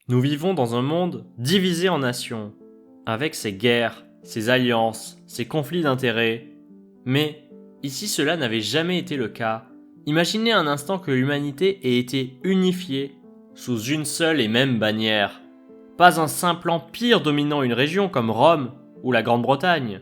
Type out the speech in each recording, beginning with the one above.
Nous vivons dans un monde divisé en nations, avec ses guerres, ses alliances, ses conflits d'intérêts. Mais ici cela n'avait jamais été le cas. Imaginez un instant que l'humanité ait été unifiée sous une seule et même bannière. Pas un simple empire dominant une région comme Rome ou la Grande-Bretagne,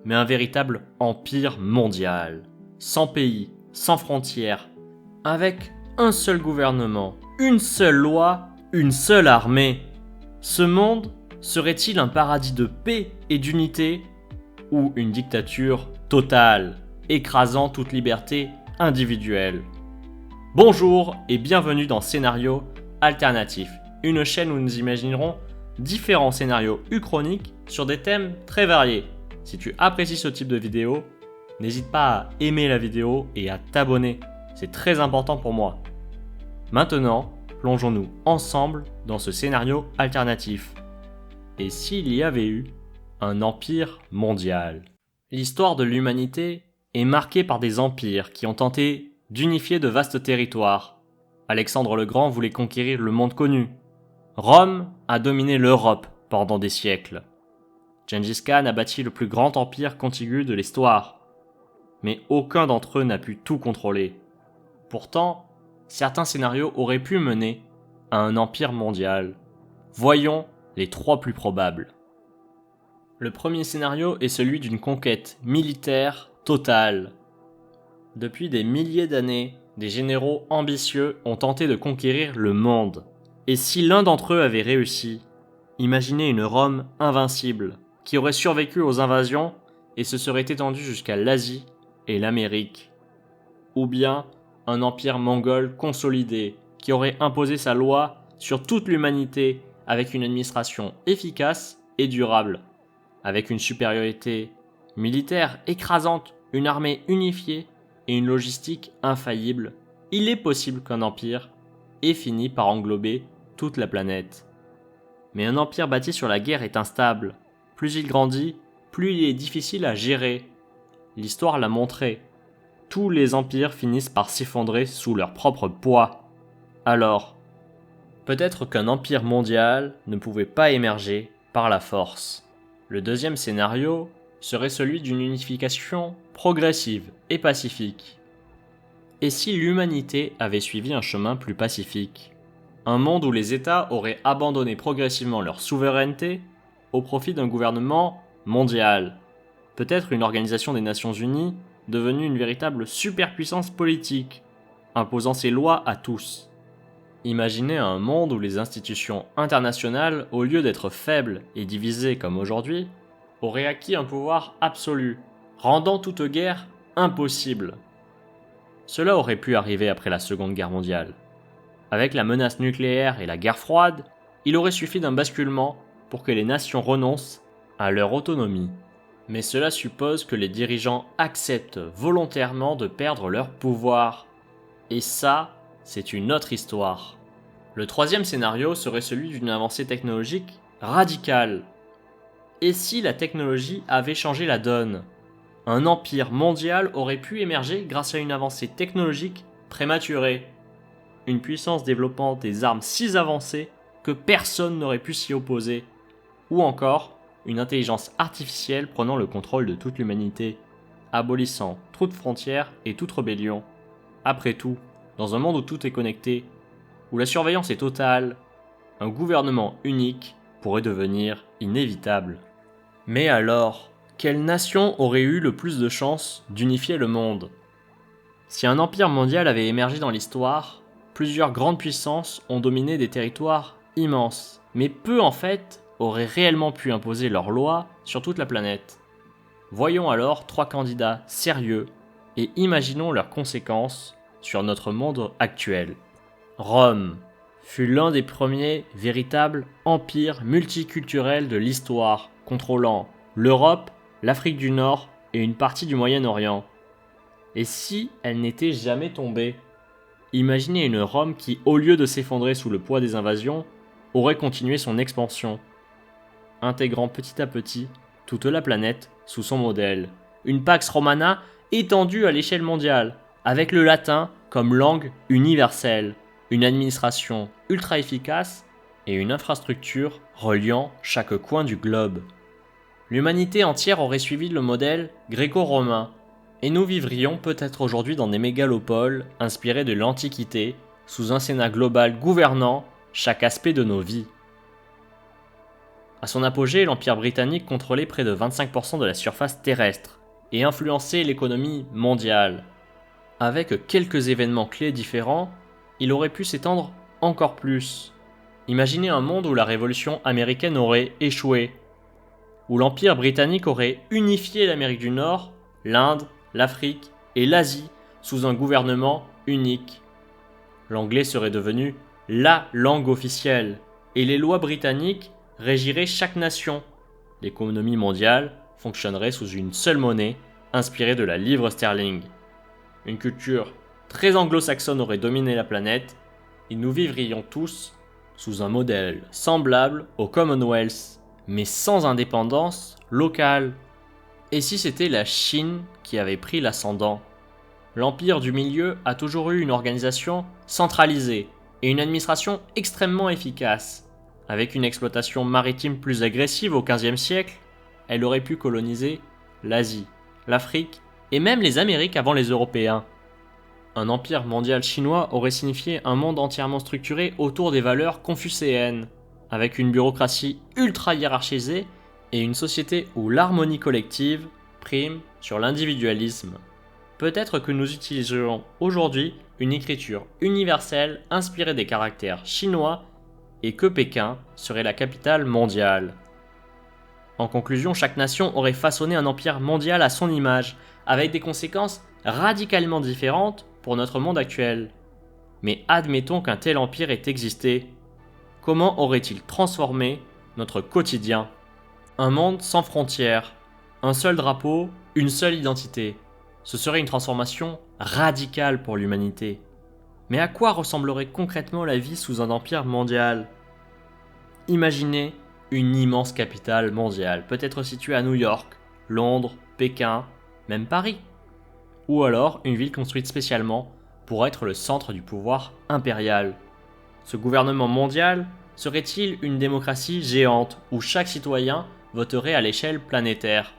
mais un véritable empire mondial, sans pays, sans frontières, avec un seul gouvernement, une seule loi, une seule armée. Ce monde serait-il un paradis de paix et d'unité ou une dictature totale, écrasant toute liberté individuelle? Bonjour et bienvenue dans Scénario Alternatif, une chaîne où nous imaginerons différents scénarios uchroniques sur des thèmes très variés. Si tu apprécies ce type de vidéo, n'hésite pas à aimer la vidéo et à t'abonner, c'est très important pour moi. Maintenant, plongeons-nous ensemble dans ce scénario alternatif. Et s'il y avait eu un empire mondial? L'histoire de l'humanité est marquée par des empires qui ont tenté d'unifier de vastes territoires. Alexandre le Grand voulait conquérir le monde connu. Rome a dominé l'Europe pendant des siècles. Gengis Khan a bâti le plus grand empire contigu de l'histoire. Mais aucun d'entre eux n'a pu tout contrôler. Pourtant, certains scénarios auraient pu mener à un empire mondial. Voyons les trois plus probables. Le premier scénario est celui d'une conquête militaire totale. Depuis des milliers d'années, des généraux ambitieux ont tenté de conquérir le monde. Et si l'un d'entre eux avait réussi, imaginez une Rome invincible, qui aurait survécu aux invasions et se serait étendue jusqu'à l'Asie et l'Amérique. Ou bien un empire mongol consolidé, qui aurait imposé sa loi sur toute l'humanité avec une administration efficace et durable, avec une supériorité militaire écrasante, une armée unifiée et une logistique infaillible. Il est possible qu'un empire ait fini par englober toute la planète. Mais un empire bâti sur la guerre est instable. Plus il grandit, plus il est difficile à gérer. L'histoire l'a montré. Tous les empires finissent par s'effondrer sous leur propre poids. Alors, peut-être qu'un empire mondial ne pouvait pas émerger par la force. Le deuxième scénario serait celui d'une unification progressive et pacifique. Et si l'humanité avait suivi un chemin plus pacifique? Un monde où les États auraient abandonné progressivement leur souveraineté au profit d'un gouvernement mondial. Peut-être une organisation des Nations Unies devenue une véritable superpuissance politique, imposant ses lois à tous. Imaginez un monde où les institutions internationales, au lieu d'être faibles et divisées comme aujourd'hui, auraient acquis un pouvoir absolu, rendant toute guerre impossible. Cela aurait pu arriver après la Seconde Guerre mondiale. Avec la menace nucléaire et la guerre froide, il aurait suffi d'un basculement pour que les nations renoncent à leur autonomie. Mais cela suppose que les dirigeants acceptent volontairement de perdre leur pouvoir. Et ça, c'est une autre histoire. Le troisième scénario serait celui d'une avancée technologique radicale. Et si la technologie avait changé la donne? Un empire mondial aurait pu émerger grâce à une avancée technologique prématurée. Une puissance développant des armes si avancées que personne n'aurait pu s'y opposer. Ou encore, une intelligence artificielle prenant le contrôle de toute l'humanité, abolissant toute frontière et toute rébellion. Après tout, dans un monde où tout est connecté, où la surveillance est totale, un gouvernement unique pourrait devenir inévitable. Mais alors, quelle nation aurait eu le plus de chances d'unifier le monde? Si un empire mondial avait émergé dans l'histoire, plusieurs grandes puissances ont dominé des territoires immenses, mais peu en fait auraient réellement pu imposer leurs lois sur toute la planète. Voyons alors trois candidats sérieux et imaginons leurs conséquences sur notre monde actuel. Rome fut l'un des premiers véritables empires multiculturels de l'histoire, contrôlant l'Europe, l'Afrique du Nord et une partie du Moyen-Orient. Et si elle n'était jamais tombée? Imaginez une Rome qui, au lieu de s'effondrer sous le poids des invasions, aurait continué son expansion, intégrant petit à petit toute la planète sous son modèle. Une Pax Romana étendue à l'échelle mondiale, avec le latin comme langue universelle, une administration ultra efficace et une infrastructure reliant chaque coin du globe. L'humanité entière aurait suivi le modèle gréco-romain, et nous vivrions peut-être aujourd'hui dans des mégalopoles inspirés de l'Antiquité, sous un Sénat global gouvernant chaque aspect de nos vies. À son apogée, l'Empire britannique contrôlait près de 25% de la surface terrestre et influençait l'économie mondiale. Avec quelques événements clés différents, il aurait pu s'étendre encore plus. Imaginez un monde où la révolution américaine aurait échoué, où l'Empire britannique aurait unifié l'Amérique du Nord, l'Inde, l'Afrique et l'Asie sous un gouvernement unique. L'anglais serait devenu la langue officielle, et les lois britanniques régiraient chaque nation. L'économie mondiale fonctionnerait sous une seule monnaie, inspirée de la livre sterling. Une culture très anglo-saxonne aurait dominé la planète, et nous vivrions tous sous un modèle semblable au Commonwealth, mais sans indépendance locale. Et si c'était la Chine qui avait pris l'ascendant? L'Empire du Milieu a toujours eu une organisation centralisée et une administration extrêmement efficace. Avec une exploitation maritime plus agressive au XVe siècle, elle aurait pu coloniser l'Asie, l'Afrique et même les Amériques avant les Européens. Un empire mondial chinois aurait signifié un monde entièrement structuré autour des valeurs confucéennes, avec une bureaucratie ultra hiérarchisée et une société où l'harmonie collective prime sur l'individualisme. Peut-être que nous utiliserons aujourd'hui une écriture universelle inspirée des caractères chinois et que Pékin serait la capitale mondiale. En conclusion, chaque nation aurait façonné un empire mondial à son image, avec des conséquences radicalement différentes pour notre monde actuel. Mais admettons qu'un tel empire ait existé. Comment aurait-il transformé notre quotidien? Un monde sans frontières, un seul drapeau, une seule identité. Ce serait une transformation radicale pour l'humanité. Mais à quoi ressemblerait concrètement la vie sous un empire mondial? Imaginez une immense capitale mondiale, peut-être située à New York, Londres, Pékin, même Paris. Ou alors une ville construite spécialement pour être le centre du pouvoir impérial. Ce gouvernement mondial serait-il une démocratie géante où chaque citoyen voterait à l'échelle planétaire?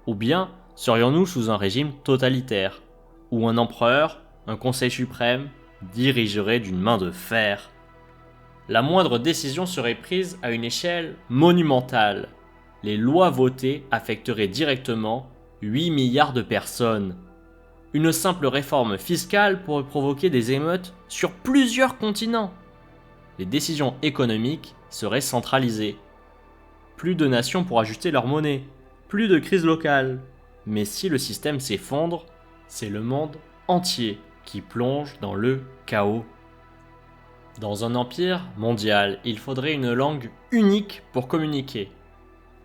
Ou bien serions-nous sous un régime totalitaire, où un empereur, un conseil suprême, dirigerait d'une main de fer? La moindre décision serait prise à une échelle monumentale. Les lois votées affecteraient directement 8 milliards de personnes. Une simple réforme fiscale pourrait provoquer des émeutes sur plusieurs continents. Les décisions économiques seraient centralisées. Plus de nations pour ajuster leur monnaie, plus de crises locales. Mais si le système s'effondre, c'est le monde entier qui plonge dans le chaos. Dans un empire mondial, il faudrait une langue unique pour communiquer.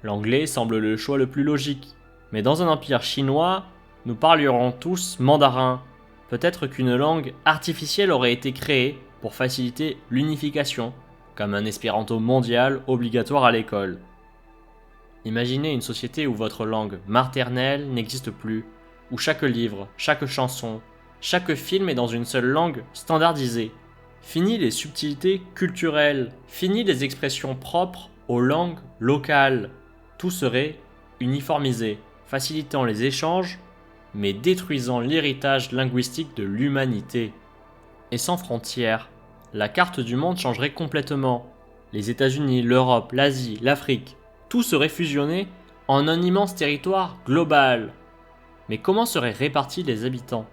L'anglais semble le choix le plus logique, mais dans un empire chinois, nous parlerons tous mandarin. Peut-être qu'une langue artificielle aurait été créée pour faciliter l'unification, comme un espéranto mondial obligatoire à l'école. Imaginez une société où votre langue maternelle n'existe plus, où chaque livre, chaque chanson, chaque film est dans une seule langue standardisée. Fini les subtilités culturelles, fini les expressions propres aux langues locales. Tout serait uniformisé, facilitant les échanges, mais détruisant l'héritage linguistique de l'humanité. Et sans frontières, la carte du monde changerait complètement. Les États-Unis, l'Europe, l'Asie, l'Afrique, tout serait fusionné en un immense territoire global. Mais comment seraient répartis les habitants?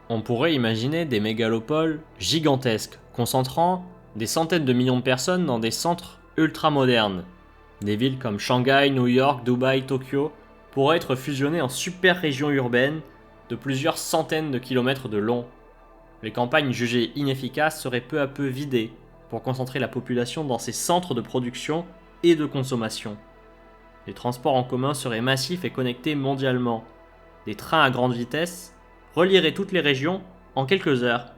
On pourrait imaginer des mégalopoles gigantesques, concentrant des centaines de millions de personnes dans des centres ultra-modernes. Des villes comme Shanghai, New York, Dubaï, Tokyo pourraient être fusionnées en super régions urbaines de plusieurs centaines de kilomètres de long. Les campagnes jugées inefficaces seraient peu à peu vidées pour concentrer la population dans ces centres de production et de consommation. Les transports en commun seraient massifs et connectés mondialement. Des trains à grande vitesse relieraient toutes les régions en quelques heures.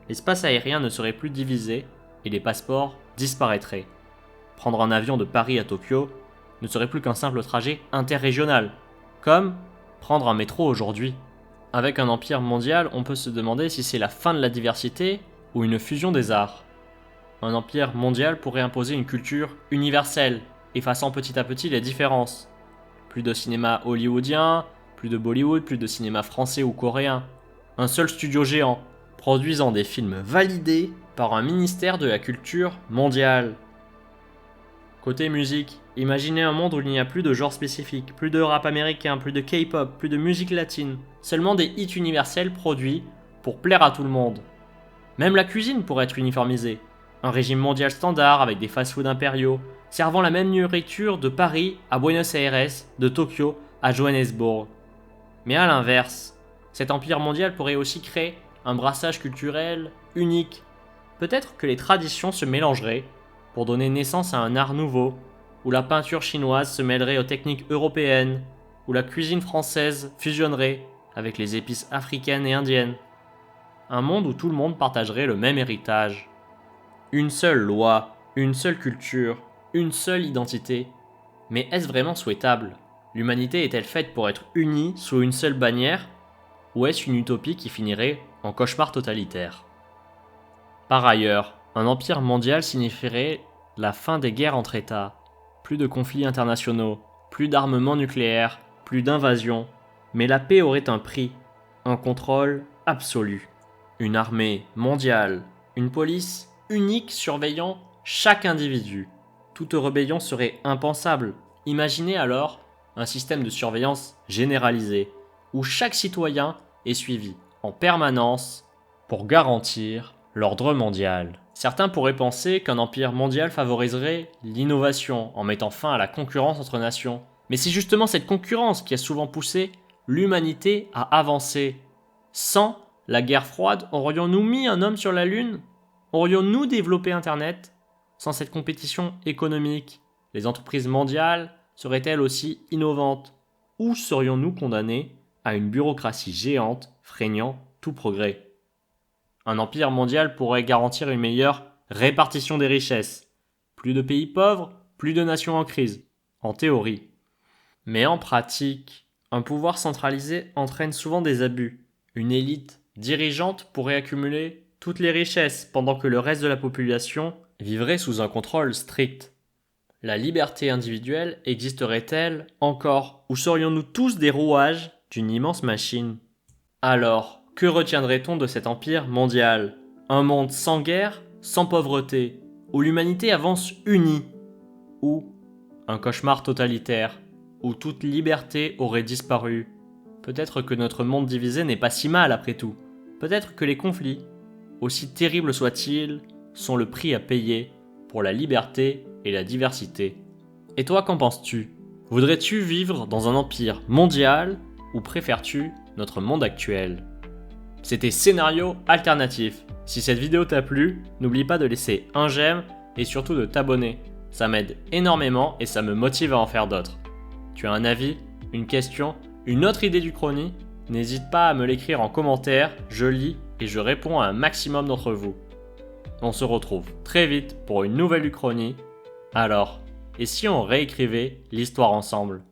L'espace aérien ne serait plus divisé et les passeports disparaîtraient. Prendre un avion de Paris à Tokyo ne serait plus qu'un simple trajet interrégional, comme prendre un métro aujourd'hui. Avec un empire mondial, on peut se demander si c'est la fin de la diversité ou une fusion des arts. Un empire mondial pourrait imposer une culture universelle, effaçant petit à petit les différences. Plus de cinéma hollywoodien, plus de Bollywood, plus de cinéma français ou coréen. Un seul studio géant, produisant des films validés par un ministère de la culture mondiale. Côté musique, imaginez un monde où il n'y a plus de genre spécifique, plus de rap américain, plus de K-pop, plus de musique latine, seulement des hits universels produits pour plaire à tout le monde. Même la cuisine pourrait être uniformisée. Un régime mondial standard avec des fast-foods impériaux, servant la même nourriture de Paris à Buenos Aires, de Tokyo à Johannesburg. Mais à l'inverse, cet empire mondial pourrait aussi créer un brassage culturel unique. Peut-être que les traditions se mélangeraient pour donner naissance à un art nouveau, où la peinture chinoise se mêlerait aux techniques européennes, où la cuisine française fusionnerait avec les épices africaines et indiennes. Un monde où tout le monde partagerait le même héritage. Une seule loi, une seule culture, une seule identité. Mais est-ce vraiment souhaitable ? L'humanité est-elle faite pour être unie sous une seule bannière ? Ou est-ce une utopie qui finirait en cauchemar totalitaire ? Par ailleurs, un empire mondial signifierait la fin des guerres entre États, plus de conflits internationaux, plus d'armements nucléaires, plus d'invasions, mais la paix aurait un prix, un contrôle absolu, une armée mondiale, une police unique surveillant chaque individu. Toute rébellion serait impensable. Imaginez alors un système de surveillance généralisé, où chaque citoyen est suivi en permanence pour garantir l'ordre mondial. Certains pourraient penser qu'un empire mondial favoriserait l'innovation en mettant fin à la concurrence entre nations. Mais c'est justement cette concurrence qui a souvent poussé l'humanité à avancer. Sans la guerre froide, aurions-nous mis un homme sur la Lune ? Aurions-nous développé Internet ? Sans cette compétition économique, les entreprises mondiales seraient-elles aussi innovantes ? Ou serions-nous condamnés à une bureaucratie géante freinant tout progrès ? Un empire mondial pourrait garantir une meilleure répartition des richesses. Plus de pays pauvres, plus de nations en crise, en théorie. Mais en pratique, un pouvoir centralisé entraîne souvent des abus. Une élite dirigeante pourrait accumuler toutes les richesses pendant que le reste de la population vivrait sous un contrôle strict. La liberté individuelle existerait-elle encore, ou serions-nous tous des rouages d'une immense machine ? Alors, que retiendrait-on de cet empire mondial ? Un monde sans guerre, sans pauvreté, où l'humanité avance unie ? Ou un cauchemar totalitaire, où toute liberté aurait disparu ? Peut-être que notre monde divisé n'est pas si mal après tout. Peut-être que les conflits, aussi terribles soient-ils, sont le prix à payer pour la liberté et la diversité. Et toi, qu'en penses-tu ? Voudrais-tu vivre dans un empire mondial ou préfères-tu notre monde actuel ? C'était Scénario Alternatif. Si cette vidéo t'a plu, n'oublie pas de laisser un j'aime et surtout de t'abonner. Ça m'aide énormément et ça me motive à en faire d'autres. Tu as un avis, une question, une autre idée d'Uchronie ? N'hésite pas à me l'écrire en commentaire, je lis et je réponds à un maximum d'entre vous. On se retrouve très vite pour une nouvelle Uchronie. Alors, et si on réécrivait l'histoire ensemble ?